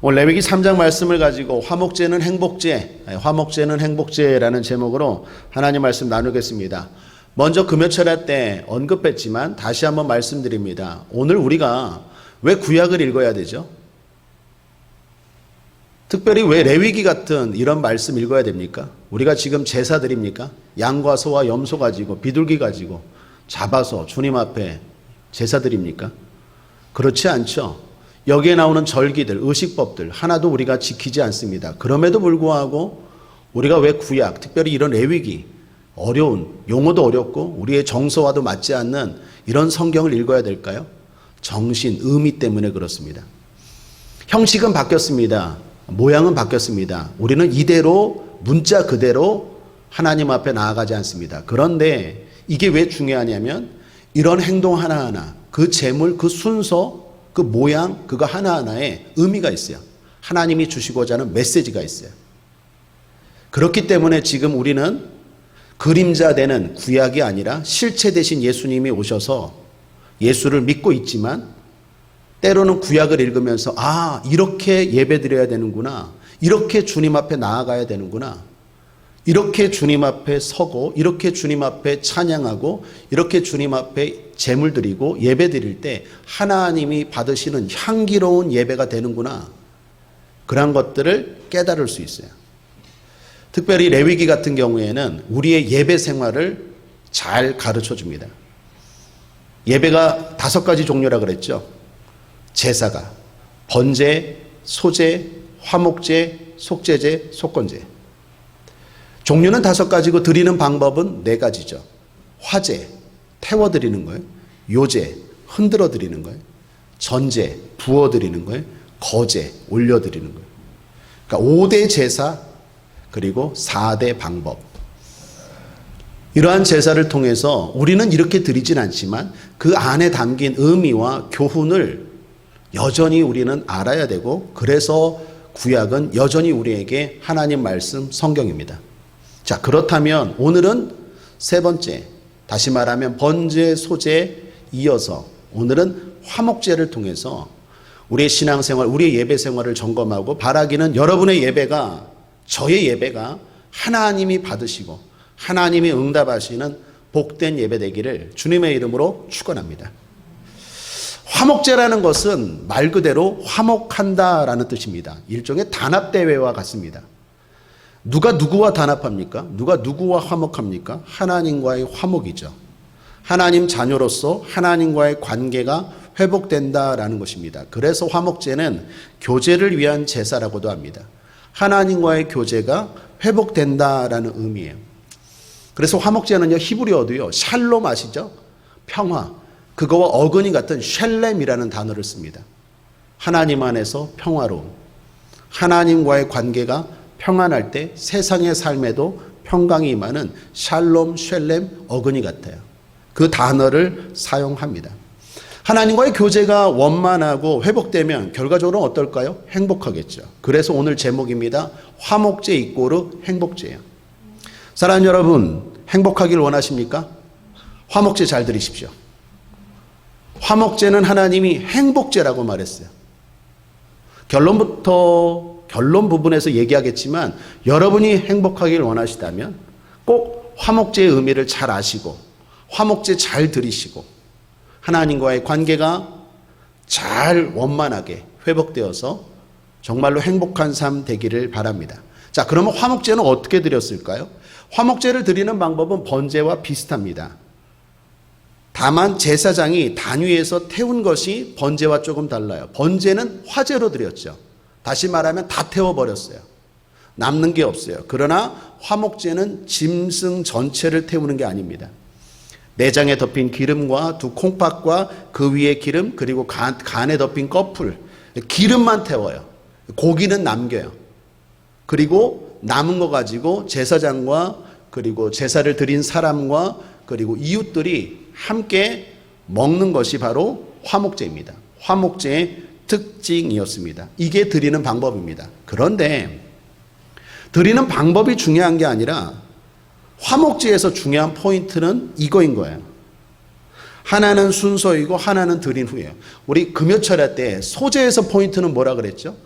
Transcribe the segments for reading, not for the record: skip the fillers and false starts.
오늘 레위기 3장 말씀을 가지고 화목제는 행복제라는 제목으로 하나님 말씀 나누겠습니다. 먼저 금요철야 때 언급했지만 다시 한번 말씀드립니다. 오늘 우리가 왜 구약을 읽어야 되죠? 특별히 왜 레위기 같은 이런 말씀 읽어야 됩니까? 우리가 지금 제사 드립니까? 양과 소와 염소 가지고 비둘기 가지고 잡아서 주님 앞에 제사 드립니까? 그렇지 않죠. 여기에 나오는 절기들, 의식법들 하나도 우리가 지키지 않습니다. 그럼에도 불구하고 우리가 왜 구약, 특별히 이런 레위기, 어려운, 용어도 어렵고 우리의 정서와도 맞지 않는 이런 성경을 읽어야 될까요? 정신, 의미 때문에 그렇습니다. 형식은 바뀌었습니다. 모양은 바뀌었습니다. 우리는 이대로 문자 그대로 하나님 앞에 나아가지 않습니다. 그런데 이게 왜 중요하냐면 이런 행동 하나하나, 그 제물, 그 순서, 그 모양, 그거 하나하나에 의미가 있어요. 하나님이 주시고자 하는 메시지가 있어요. 그렇기 때문에 지금 우리는 그림자 되는 구약이 아니라 실체 대신 예수님이 오셔서 예수를 믿고 있지만 때로는 구약을 읽으면서 이렇게 예배드려야 되는구나. 이렇게 주님 앞에 나아가야 되는구나. 이렇게 주님 앞에 서고 이렇게 주님 앞에 찬양하고 이렇게 주님 앞에 제물 드리고 예배 드릴 때 하나님이 받으시는 향기로운 예배가 되는구나. 그런 것들을 깨달을 수 있어요. 특별히 레위기 같은 경우에는 우리의 예배 생활을 잘 가르쳐 줍니다. 예배가 5가지 종류라 그랬죠. 제사가 번제, 소제, 화목제, 속제제, 속건제. 종류는 5가지고 드리는 방법은 4가지죠. 화제, 태워드리는 거예요. 요제, 흔들어 드리는 거예요. 전제, 부어드리는 거예요. 거제, 올려드리는 거예요. 그러니까 5대 제사 그리고 4대 방법. 이러한 제사를 통해서 우리는 이렇게 드리진 않지만 그 안에 담긴 의미와 교훈을 여전히 우리는 알아야 되고 그래서 구약은 여전히 우리에게 하나님 말씀 성경입니다. 자, 그렇다면 오늘은 3번째, 다시 말하면 번제, 소제 이어서 오늘은 화목제를 통해서 우리의 신앙생활, 우리의 예배 생활을 점검하고 바라기는 여러분의 예배가, 저의 예배가 하나님이 받으시고 하나님이 응답하시는 복된 예배 되기를 주님의 이름으로 축원합니다. 화목제라는 것은 말 그대로 화목한다라는 뜻입니다. 일종의 단합대회와 같습니다. 누가 누구와 단합합니까? 누가 누구와 화목합니까? 하나님과의 화목이죠. 하나님 자녀로서 하나님과의 관계가 회복된다라는 것입니다. 그래서 화목제는 교제를 위한 제사라고도 합니다. 하나님과의 교제가 회복된다라는 의미예요. 그래서 화목제는요, 히브리어도요, 샬롬 아시죠? 평화. 그거와 어근이 같은 샬렘이라는 단어를 씁니다. 하나님 안에서 평화로움. 하나님과의 관계가 평안할 때 세상의 삶에도 평강이 임하는 샬롬, 샬렘, 어근이 같아요. 그 단어를 사용합니다. 하나님과의 교제가 원만하고 회복되면 결과적으로 어떨까요? 행복하겠죠. 그래서 오늘 제목입니다. 화목제 이꼬르 행복제예요. 사랑하는 여러분, 행복하길 원하십니까? 화목제 잘 들으십시오. 화목제는 하나님이 행복제라고 말했어요. 결론 부분에서 얘기하겠지만 여러분이 행복하길 원하시다면 꼭 화목제의 의미를 잘 아시고 화목제 잘 들으시고 하나님과의 관계가 잘 원만하게 회복되어서 정말로 행복한 삶 되기를 바랍니다. 자, 그러면 화목제는 어떻게 드렸을까요? 화목제를 드리는 방법은 번제와 비슷합니다. 다만 제사장이 단위에서 태운 것이 번제와 조금 달라요. 번제는 화제로 드렸죠. 다시 말하면 다 태워버렸어요. 남는 게 없어요. 그러나 화목제는 짐승 전체를 태우는 게 아닙니다. 내장에 덮인 기름과 2 콩팥과 그 위에 기름 그리고 간에 덮인 꺼풀, 기름만 태워요. 고기는 남겨요. 그리고 남은 거 가지고 제사장과 그리고 제사를 드린 사람과 그리고 이웃들이 함께 먹는 것이 바로 화목제입니다. 화목제의 특징이었습니다. 이게 드리는 방법입니다. 그런데 드리는 방법이 중요한 게 아니라 화목제에서 중요한 포인트는 이거인 거예요. 하나는 순서이고 하나는 드린 후예요. 우리 금요철야 때 소제에서 포인트는 뭐라 그랬죠?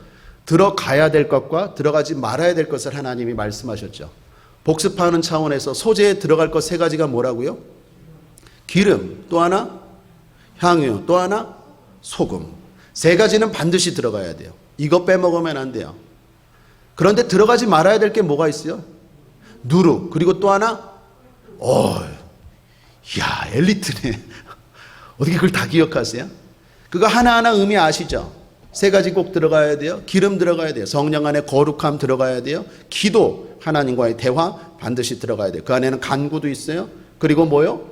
들어가야 될 것과 들어가지 말아야 될 것을 하나님이 말씀하셨죠. 복습하는 차원에서 소재에 들어갈 것 세 가지가 뭐라고요? 기름, 또 하나 향유, 또 하나 소금. 세 가지는 반드시 들어가야 돼요. 이거 빼먹으면 안 돼요. 그런데 들어가지 말아야 될 게 뭐가 있어요? 누룩, 그리고 또 하나 야, 엘리트네. 어떻게 그걸 다 기억하세요? 그거 하나하나 의미 아시죠? 세 가지 꼭 들어가야 돼요. 기름 들어가야 돼요. 성령 안에 거룩함 들어가야 돼요. 기도, 하나님과의 대화 반드시 들어가야 돼요. 그 안에는 간구도 있어요. 그리고 뭐요?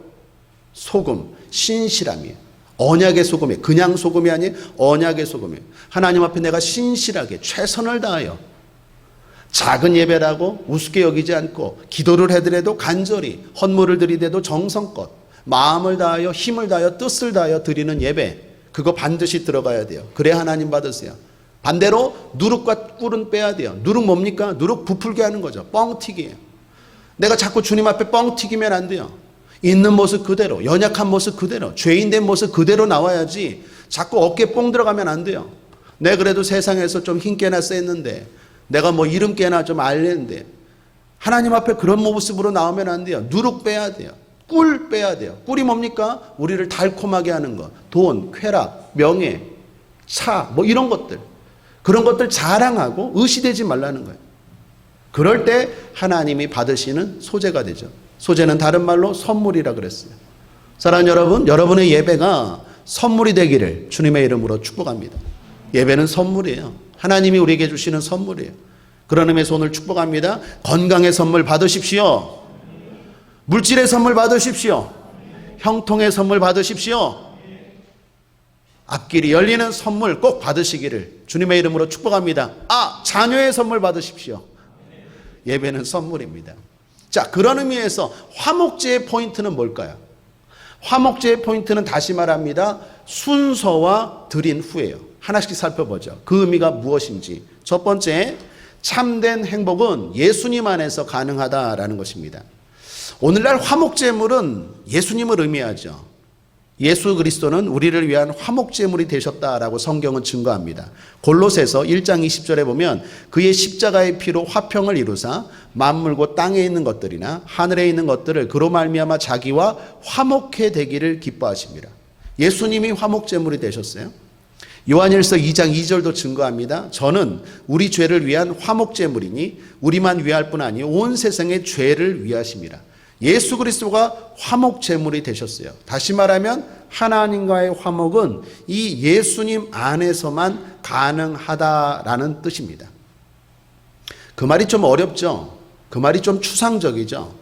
소금, 신실함이에요. 언약의 소금이에요. 그냥 소금이 아니에요. 언약의 소금이에요. 하나님 앞에 내가 신실하게 최선을 다하여 작은 예배라고 우습게 여기지 않고 기도를 해드려도 간절히, 헌물을 드리대도 정성껏 마음을 다하여 힘을 다하여 뜻을 다하여 드리는 예배, 그거 반드시 들어가야 돼요. 그래야 하나님 받으세요. 반대로 누룩과 꿀은 빼야 돼요. 누룩 뭡니까? 누룩 부풀게 하는 거죠. 뻥튀기예요. 내가 자꾸 주님 앞에 뻥튀기면 안 돼요. 있는 모습 그대로, 연약한 모습 그대로, 죄인된 모습 그대로 나와야지 자꾸 어깨 뽕 들어가면 안 돼요. 내가 그래도 세상에서 좀 힘께나 셌는데, 내가 뭐 이름께나 좀 알렸는데, 하나님 앞에 그런 모습으로 나오면 안 돼요. 누룩 빼야 돼요. 꿀 빼야 돼요. 꿀이 뭡니까? 우리를 달콤하게 하는 것. 돈, 쾌락, 명예, 차, 뭐 이런 것들. 그런 것들 자랑하고 의시되지 말라는 거예요. 그럴 때 하나님이 받으시는 소재가 되죠. 소재는 다른 말로 선물이라 그랬어요. 사랑하는 여러분, 여러분의 예배가 선물이 되기를 주님의 이름으로 축복합니다. 예배는 선물이에요. 하나님이 우리에게 주시는 선물이에요. 그런 의미에서 오늘 축복합니다. 건강의 선물 받으십시오. 물질의 선물 받으십시오. 형통의 선물 받으십시오. 앞길이 열리는 선물 꼭 받으시기를 주님의 이름으로 축복합니다. 자녀의 선물 받으십시오. 예배는 선물입니다. 자, 그런 의미에서 화목제의 포인트는 뭘까요? 화목제의 포인트는 다시 말합니다. 순서와 드린 후예요. 하나씩 살펴보죠. 그 의미가 무엇인지. 첫 번째, 참된 행복은 예수님 안에서 가능하다라는 것입니다. 오늘날 화목제물은 예수님을 의미하죠. 예수 그리스도는 우리를 위한 화목제물이 되셨다라고 성경은 증거합니다. 골로새서 1장 20절에 보면 그의 십자가의 피로 화평을 이루사 만물고 땅에 있는 것들이나 하늘에 있는 것들을 그로 말미암아 자기와 화목해 되기를 기뻐하십니다. 예수님이 화목제물이 되셨어요. 요한일서 2장 2절도 증거합니다. 저는 우리 죄를 위한 화목제물이니 우리만 위할 뿐 아니요 온 세상의 죄를 위하심이라. 예수 그리스도가 화목제물이 되셨어요. 다시 말하면 하나님과의 화목은 이 예수님 안에서만 가능하다라는 뜻입니다. 그 말이 좀 어렵죠? 그 말이 좀 추상적이죠?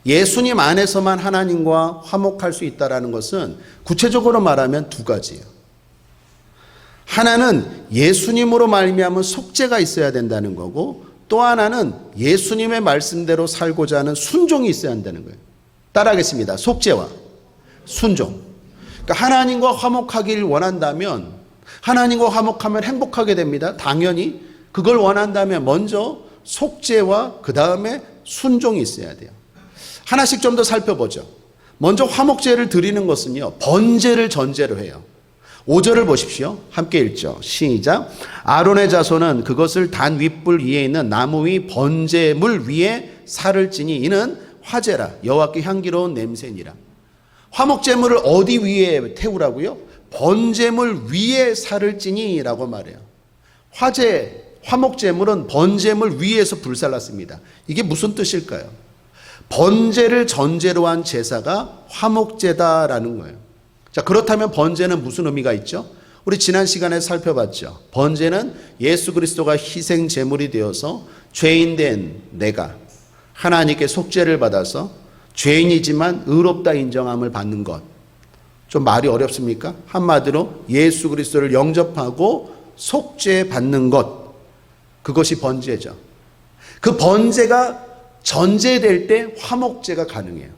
예수님 안에서만 하나님과 화목할 수 있다는 것은 구체적으로 말하면 두 가지예요. 하나는 예수님으로 말미암은 속죄가 있어야 된다는 거고, 또 하나는 예수님의 말씀대로 살고자 하는 순종이 있어야 한다는 거예요. 따라하겠습니다. 속죄와 순종. 그러니까 하나님과 화목하길 원한다면, 하나님과 화목하면 행복하게 됩니다. 당연히 그걸 원한다면 먼저 속죄와 그 다음에 순종이 있어야 돼요. 하나씩 좀 더 살펴보죠. 먼저 화목제를 드리는 것은요, 번제를 전제로 해요. 5절을 보십시오. 함께 읽죠. 시작. 아론의 자손은 그것을 단 윗불 위에 있는 나무 위 번제물 위에 살을 찌니 이는 화제라 여호와께 향기로운 냄새니라. 화목제물을 어디 위에 태우라고요? 번제물 위에 살을 찌니 라고 말해요. 화목제물은 번제물 위에서 불살랐습니다. 이게 무슨 뜻일까요? 번제를 전제로 한 제사가 화목제다라는 거예요. 자, 그렇다면 번제는 무슨 의미가 있죠? 우리 지난 시간에 살펴봤죠. 번제는 예수 그리스도가 희생 제물이 되어서 죄인된 내가 하나님께 속죄를 받아서 죄인이지만 의롭다 인정함을 받는 것. 좀 말이 어렵습니까? 한마디로 예수 그리스도를 영접하고 속죄 받는 것. 그것이 번제죠. 그 번제가 전제될 때 화목제가 가능해요.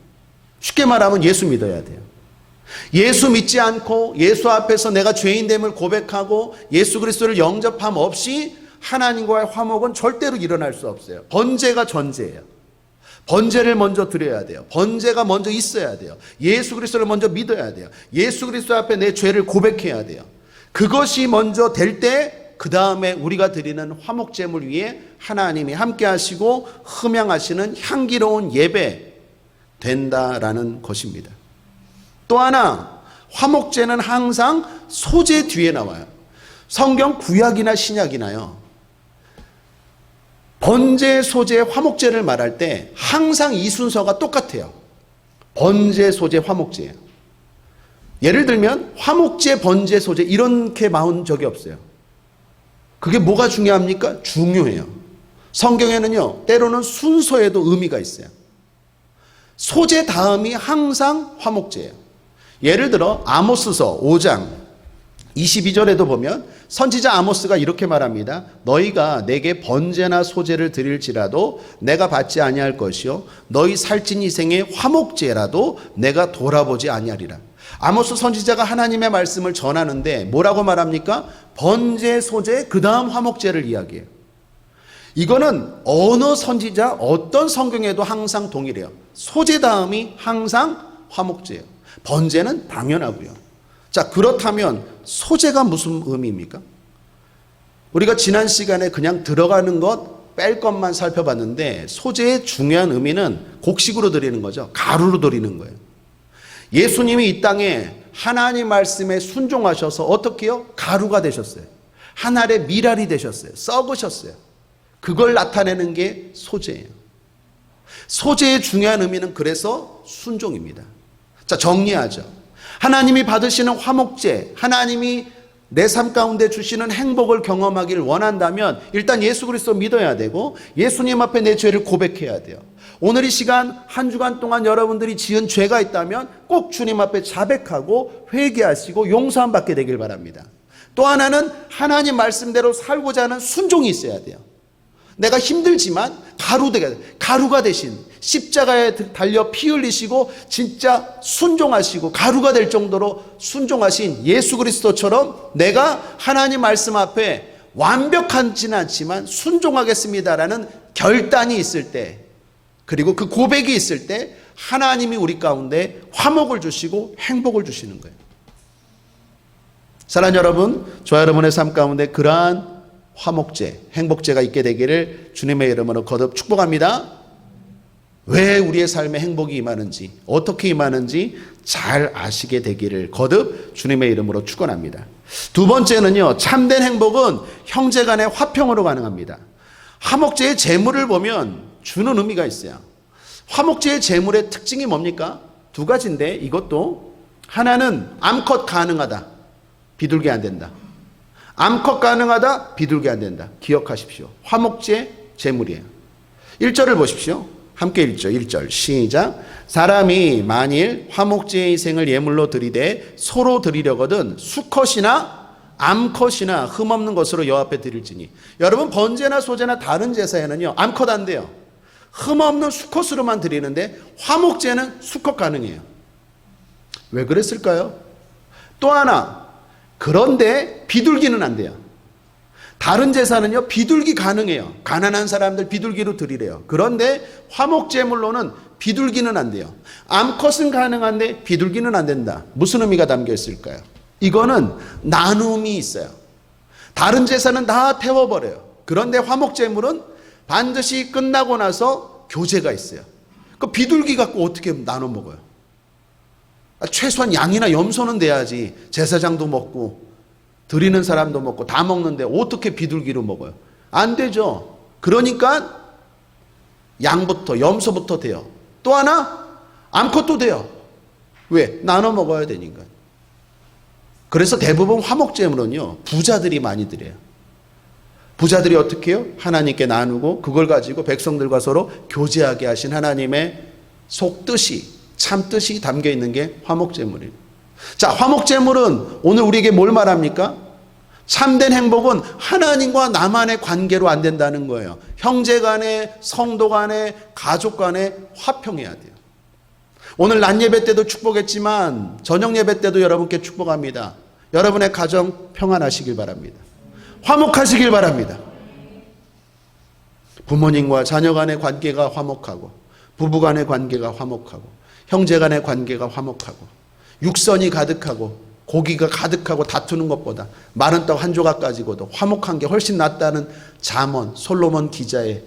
쉽게 말하면 예수 믿어야 돼요. 예수 믿지 않고 예수 앞에서 내가 죄인됨을 고백하고 예수 그리스도를 영접함 없이 하나님과의 화목은 절대로 일어날 수 없어요. 번제가 전제예요. 번제를 먼저 드려야 돼요. 번제가 먼저 있어야 돼요. 예수 그리스도를 먼저 믿어야 돼요. 예수 그리스도 앞에 내 죄를 고백해야 돼요. 그것이 먼저 될 때 그 다음에 우리가 드리는 화목제물 위에 하나님이 함께 하시고 흠양하시는 향기로운 예배 된다라는 것입니다. 또 하나, 화목제는 항상 소제 뒤에 나와요. 성경 구약이나 신약이나요, 번제, 소제, 화목제를 말할 때 항상 이 순서가 똑같아요. 번제, 소제, 화목제예요. 예를 들면 화목제, 번제, 소제 이렇게 나온 적이 없어요. 그게 뭐가 중요합니까? 중요해요. 성경에는요, 때로는 순서에도 의미가 있어요. 소제 다음이 항상 화목제예요. 예를 들어 아모스서 5장 22절에도 보면 선지자 아모스가 이렇게 말합니다. 너희가 내게 번제나 소제를 드릴지라도 내가 받지 아니할 것이요 너희 살찐 이생의 화목제라도 내가 돌아보지 아니하리라. 아모스 선지자가 하나님의 말씀을 전하는데 뭐라고 말합니까? 번제, 소제, 그 다음 화목제를 이야기해요. 이거는 어느 선지자, 어떤 성경에도 항상 동일해요. 소제 다음이 항상 화목제예요. 번제는 당연하고요. 자, 그렇다면 소제가 무슨 의미입니까? 우리가 지난 시간에 그냥 들어가는 것, 뺄 것만 살펴봤는데 소제의 중요한 의미는 곡식으로 드리는 거죠. 가루로 드리는 거예요. 예수님이 이 땅에 하나님 말씀에 순종하셔서 어떻게 해요? 가루가 되셨어요. 한 알의 밀알이 되셨어요. 썩으셨어요. 그걸 나타내는 게 소제예요. 소제의 중요한 의미는 그래서 순종입니다. 자, 정리하죠. 하나님이 받으시는 화목제, 하나님이 내 삶 가운데 주시는 행복을 경험하기를 원한다면 일단 예수 그리스도 믿어야 되고 예수님 앞에 내 죄를 고백해야 돼요. 오늘 이 시간 한 주간 동안 여러분들이 지은 죄가 있다면 꼭 주님 앞에 자백하고 회개하시고 용서함 받게 되길 바랍니다. 또 하나는 하나님 말씀대로 살고자 하는 순종이 있어야 돼요. 내가 힘들지만 가루가 대신 십자가에 달려 피 흘리시고 진짜 순종하시고 가루가 될 정도로 순종하신 예수 그리스도처럼 내가 하나님 말씀 앞에 완벽하지는 않지만 순종하겠습니다라는 결단이 있을 때, 그리고 그 고백이 있을 때 하나님이 우리 가운데 화목을 주시고 행복을 주시는 거예요. 사랑하는 여러분, 저와 여러분의 삶 가운데 그러한 화목제, 행복제가 있게 되기를 주님의 이름으로 거듭 축복합니다. 왜 우리의 삶에 행복이 임하는지, 어떻게 임하는지 잘 아시게 되기를 거듭 주님의 이름으로 축원합니다. 두 번째는요, 참된 행복은 형제 간의 화평으로 가능합니다. 화목제의 제물을 보면 주는 의미가 있어요. 화목제의 제물의 특징이 뭡니까? 두 가지인데 이것도 하나는 암컷 가능하다. 비둘기 안 된다. 암컷 가능하다. 비둘기 안 된다. 기억하십시오. 화목제 제물이에요. 1절을 보십시오. 함께 읽죠. 1절 시작. 사람이 만일 화목제의 생을 예물로 드리되 서로 드리려거든 수컷이나 암컷이나 흠없는 것으로 여호와 앞에 드릴지니. 여러분, 번제나 소제나 다른 제사에는요 암컷 안 돼요. 흠없는 수컷으로만 드리는데 화목제는 수컷 가능해요. 왜 그랬을까요? 또 하나, 그런데 비둘기는 안 돼요. 다른 제사는요 비둘기 가능해요. 가난한 사람들 비둘기로 드리래요. 그런데 화목제물로는 비둘기는 안 돼요. 암컷은 가능한데 비둘기는 안 된다. 무슨 의미가 담겨 있을까요? 이거는 나눔이 있어요. 다른 제사는 다 태워버려요. 그런데 화목제물은 반드시 끝나고 나서 교제가 있어요. 그 비둘기 갖고 어떻게 나눠 먹어요? 최소한 양이나 염소는 돼야지. 제사장도 먹고 드리는 사람도 먹고 다 먹는데 어떻게 비둘기로 먹어요? 안 되죠. 그러니까 양부터 염소부터 돼요. 또 하나 암컷도 돼요. 왜? 나눠 먹어야 되니까. 그래서 대부분 화목제물은요 부자들이 많이 드려요. 부자들이 어떻게 해요? 하나님께 나누고 그걸 가지고 백성들과 서로 교제하게 하신 하나님의 속뜻이, 참뜻이 담겨 있는 게 화목제물이에요. 자, 화목제물은 오늘 우리에게 뭘 말합니까? 참된 행복은 하나님과 나만의 관계로 안 된다는 거예요. 형제 간에, 성도 간에, 가족 간에 화평해야 돼요. 오늘 낮 예배 때도 축복했지만 저녁 예배 때도 여러분께 축복합니다. 여러분의 가정 평안하시길 바랍니다. 화목하시길 바랍니다. 부모님과 자녀 간의 관계가 화목하고, 부부 간의 관계가 화목하고, 형제 간의 관계가 화목하고, 육선이 가득하고 고기가 가득하고 다투는 것보다 마른 떡 한 조각 가지고도 화목한 게 훨씬 낫다는 잠언 솔로몬 기자의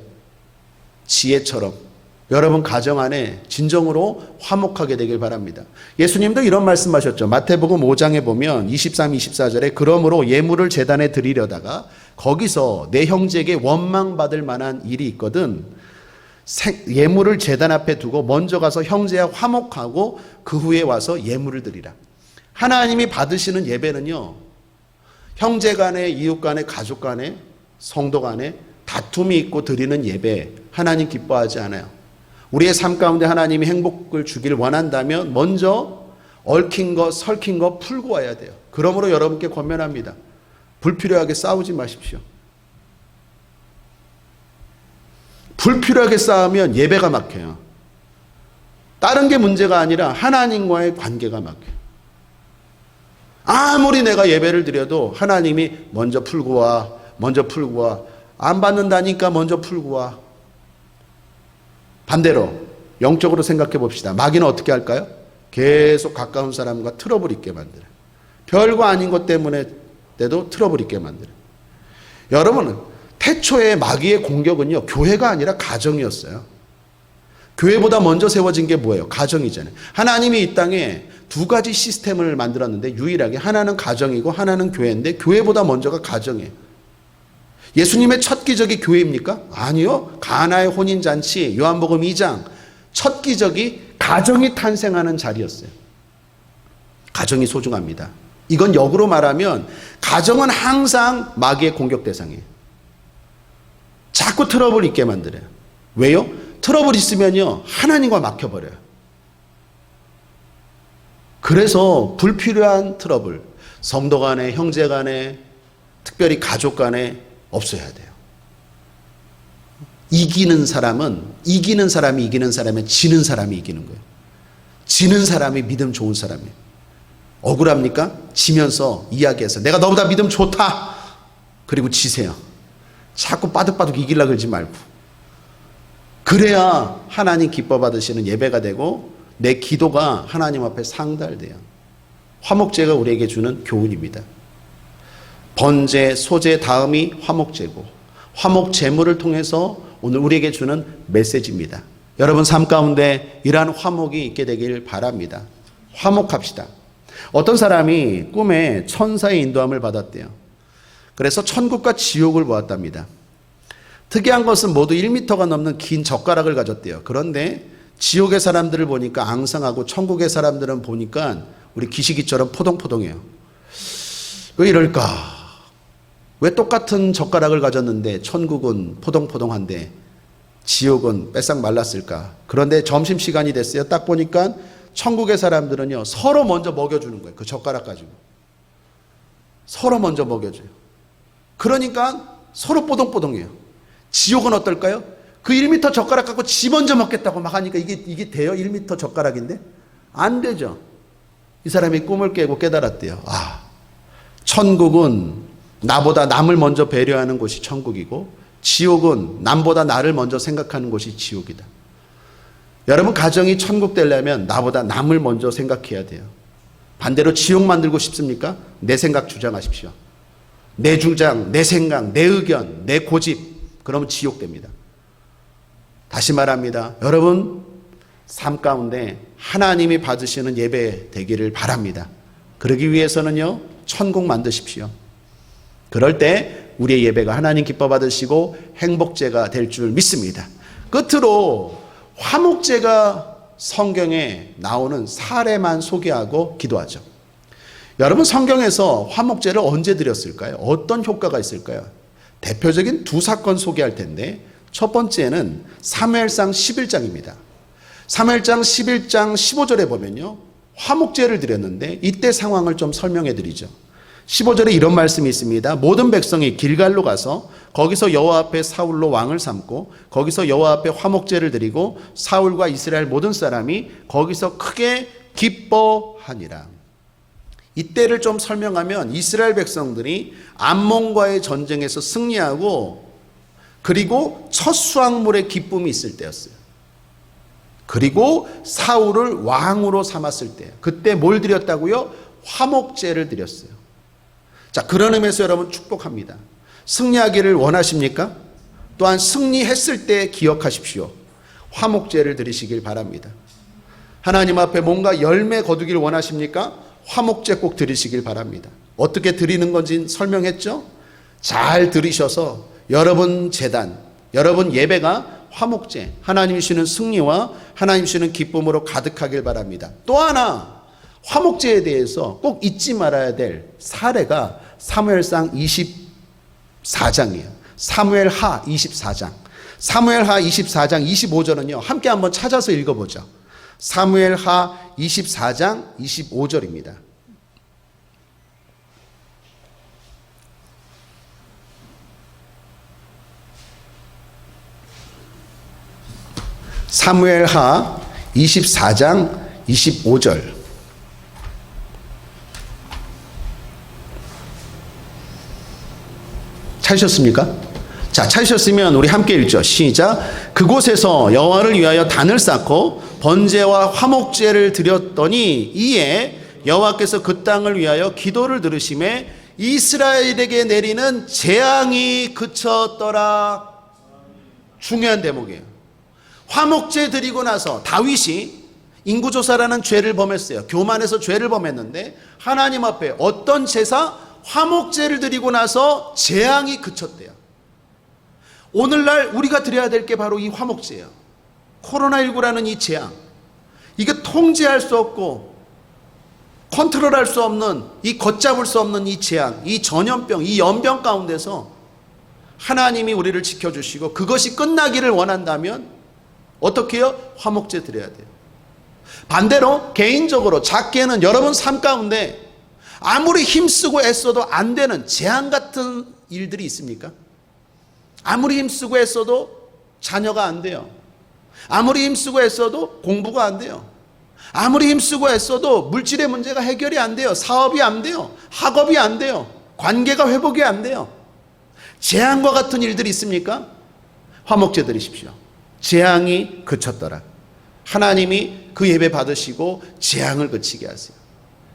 지혜처럼 여러분 가정 안에 진정으로 화목하게 되길 바랍니다. 예수님도 이런 말씀하셨죠. 마태복음 5장에 보면 23, 24절에 그러므로 예물을 제단에 드리려다가 거기서 내 형제에게 원망받을 만한 일이 있거든 예물을 제단 앞에 두고 먼저 가서 형제와 화목하고 그 후에 와서 예물을 드리라. 하나님이 받으시는 예배는요, 형제 간에, 이웃 간에, 가족 간에, 성도 간에 다툼이 있고 드리는 예배 하나님 기뻐하지 않아요. 우리의 삶 가운데 하나님이 행복을 주길 원한다면 먼저 얽힌 거 설킨 거 풀고 와야 돼요. 그러므로 여러분께 권면합니다. 불필요하게 싸우지 마십시오. 불필요하게 싸우면 예배가 막혀요. 다른 게 문제가 아니라 하나님과의 관계가 막혀요. 아무리 내가 예배를 드려도 하나님이 먼저 풀고 와, 먼저 풀고 와. 안 받는다니까 먼저 풀고 와. 반대로 영적으로 생각해 봅시다. 마귀는 어떻게 할까요? 계속 가까운 사람과 트러블 있게 만들어요. 별거 아닌 것 때문에 때도 트러블 있게 만들어요. 여러분은 태초에 마귀의 공격은요, 교회가 아니라 가정이었어요. 교회보다 먼저 세워진 게 뭐예요? 가정이잖아요. 하나님이 이 땅에 두 가지 시스템을 만들었는데 유일하게 하나는 가정이고 하나는 교회인데 교회보다 먼저가 가정이에요. 예수님의 첫 기적이 교회입니까? 아니요. 가나의 혼인잔치 요한복음 2장 첫 기적이 가정이 탄생하는 자리였어요. 가정이 소중합니다. 이건 역으로 말하면 가정은 항상 마귀의 공격 대상이에요. 자꾸 트러블 있게 만들어요. 왜요? 트러블 있으면요 하나님과 막혀버려요. 그래서 불필요한 트러블, 성도 간에, 형제 간에, 특별히 가족 간에 없어야 돼요. 이기는 사람이 이기는 사람이 지는 사람이 이기는 거예요. 지는 사람이 믿음 좋은 사람이에요. 억울합니까? 지면서 이야기해서 내가 너보다 믿음 좋다. 그리고 지세요. 자꾸 빠득빠득 이기려고 그러지 말고. 그래야 하나님 기뻐 받으시는 예배가 되고 내 기도가 하나님 앞에 상달돼요. 화목제가 우리에게 주는 교훈입니다. 번제, 소제 다음이 화목제고 화목제물을 통해서 오늘 우리에게 주는 메시지입니다. 여러분 삶 가운데 이러한 화목이 있게 되길 바랍니다. 화목합시다. 어떤 사람이 꿈에 천사의 인도함을 받았대요. 그래서 천국과 지옥을 보았답니다. 특이한 것은 모두 1m가 넘는 긴 젓가락을 가졌대요. 그런데 지옥의 사람들을 보니까 앙상하고 천국의 사람들은 보니까 우리 기시기처럼 포동포동해요. 왜 이럴까? 왜 똑같은 젓가락을 가졌는데 천국은 포동포동한데 지옥은 뺏싹 말랐을까? 그런데 점심시간이 됐어요. 딱 보니까 천국의 사람들은요 서로 먼저 먹여주는 거예요. 그 젓가락 가지고 서로 먼저 먹여줘요. 그러니까 서로 뽀동뽀동해요. 지옥은 어떨까요? 그 1m 젓가락 갖고 지 먼저 먹겠다고 막 하니까 이게 돼요? 1m 젓가락인데? 안 되죠. 이 사람이 꿈을 깨고 깨달았대요. 아, 천국은 나보다 남을 먼저 배려하는 곳이 천국이고 지옥은 남보다 나를 먼저 생각하는 곳이 지옥이다. 여러분 가정이 천국 되려면 나보다 남을 먼저 생각해야 돼요. 반대로 지옥 만들고 싶습니까? 내 생각 주장하십시오. 내 주장, 내 생각, 내 의견, 내 고집, 그러면 지옥 됩니다. 다시 말합니다. 여러분 삶 가운데 하나님이 받으시는 예배 되기를 바랍니다. 그러기 위해서는요 천국 만드십시오. 그럴 때 우리의 예배가 하나님 기뻐 받으시고 행복제가 될 줄 믿습니다. 끝으로 화목제가 성경에 나오는 사례만 소개하고 기도하죠. 여러분 성경에서 화목제를 언제 드렸을까요? 어떤 효과가 있을까요? 대표적인 두 사건 소개할 텐데 첫 번째는 사무엘상 11장입니다. 사무엘상 11장 15절에 보면요 화목제를 드렸는데 이때 상황을 좀 설명해 드리죠. 15절에 이런 말씀이 있습니다. 모든 백성이 길갈로 가서 거기서 여호와 앞에 사울로 왕을 삼고 거기서 여호와 앞에 화목제를 드리고 사울과 이스라엘 모든 사람이 거기서 크게 기뻐하니라. 이때를 좀 설명하면 이스라엘 백성들이 암몬과의 전쟁에서 승리하고 그리고 첫 수확물의 기쁨이 있을 때였어요. 그리고 사울을 왕으로 삼았을 때 그때 뭘 드렸다고요? 화목제를 드렸어요. 자, 그런 의미에서 여러분 축복합니다. 승리하기를 원하십니까? 또한 승리했을 때 기억하십시오. 화목제를 드리시길 바랍니다. 하나님 앞에 뭔가 열매 거두기를 원하십니까? 화목제 꼭 드리시길 바랍니다. 어떻게 드리는 건지 설명했죠? 잘 들으셔서 여러분 제단, 여러분 예배가 화목제, 하나님 주시는 승리와 하나님 주시는 기쁨으로 가득하길 바랍니다. 또 하나 화목제에 대해서 꼭 잊지 말아야 될 사례가 사무엘상 24장이에요. 사무엘하 24장. 사무엘하 24장 25절은요. 함께 한번 찾아서 읽어보죠. 사무엘하 24장 25절입니다. 사무엘하 24장 25절. 찾으셨습니까? 자, 찾으셨으면 우리 함께 읽죠. 시작. 그곳에서 여호와를 위하여 단을 쌓고 번제와 화목제를 드렸더니 이에 여호와께서 그 땅을 위하여 기도를 들으심에 이스라엘에게 내리는 재앙이 그쳤더라. 중요한 대목이에요. 화목제 드리고 나서 다윗이 인구조사라는 죄를 범했어요. 교만해서 죄를 범했는데 하나님 앞에 어떤 제사? 화목제를 드리고 나서 재앙이 그쳤대요. 오늘날 우리가 드려야 될 게 바로 이 화목제예요. 코로나19라는 이 재앙, 이게 통제할 수 없고 컨트롤할 수 없는, 이 걷잡을 수 없는 이 재앙, 이 전염병, 이 연병 가운데서 하나님이 우리를 지켜주시고 그것이 끝나기를 원한다면 어떻게 해요? 화목제 드려야 돼요. 반대로 개인적으로 작게는 여러분 삶 가운데 아무리 힘쓰고 애써도 안 되는 재앙 같은 일들이 있습니까? 아무리 힘쓰고 애써도 자녀가 안 돼요. 아무리 힘쓰고 애써도 공부가 안 돼요. 아무리 힘쓰고 애써도 물질의 문제가 해결이 안 돼요. 사업이 안 돼요. 학업이 안 돼요. 관계가 회복이 안 돼요. 재앙과 같은 일들이 있습니까? 화목제 드리십시오. 재앙이 그쳤더라. 하나님이 그 예배 받으시고 재앙을 그치게 하세요.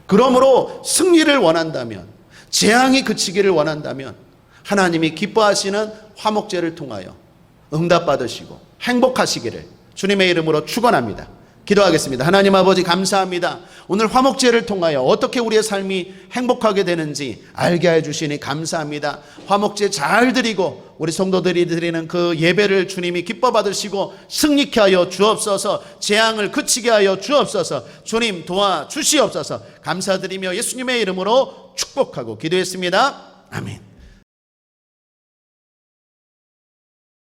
그러므로 승리를 원한다면, 재앙이 그치기를 원한다면 하나님이 기뻐하시는 화목제를 통하여 응답받으시고 행복하시기를 주님의 이름으로 축원합니다. 기도하겠습니다. 하나님 아버지 감사합니다. 오늘 화목제를 통하여 어떻게 우리의 삶이 행복하게 되는지 알게 해주시니 감사합니다. 화목제 잘 드리고 우리 성도들이 드리는 그 예배를 주님이 기뻐 받으시고 승리케 하여 주옵소서. 재앙을 그치게 하여 주옵소서. 주님 도와주시옵소서. 감사드리며 예수님의 이름으로 축복하고 기도했습니다. 아멘.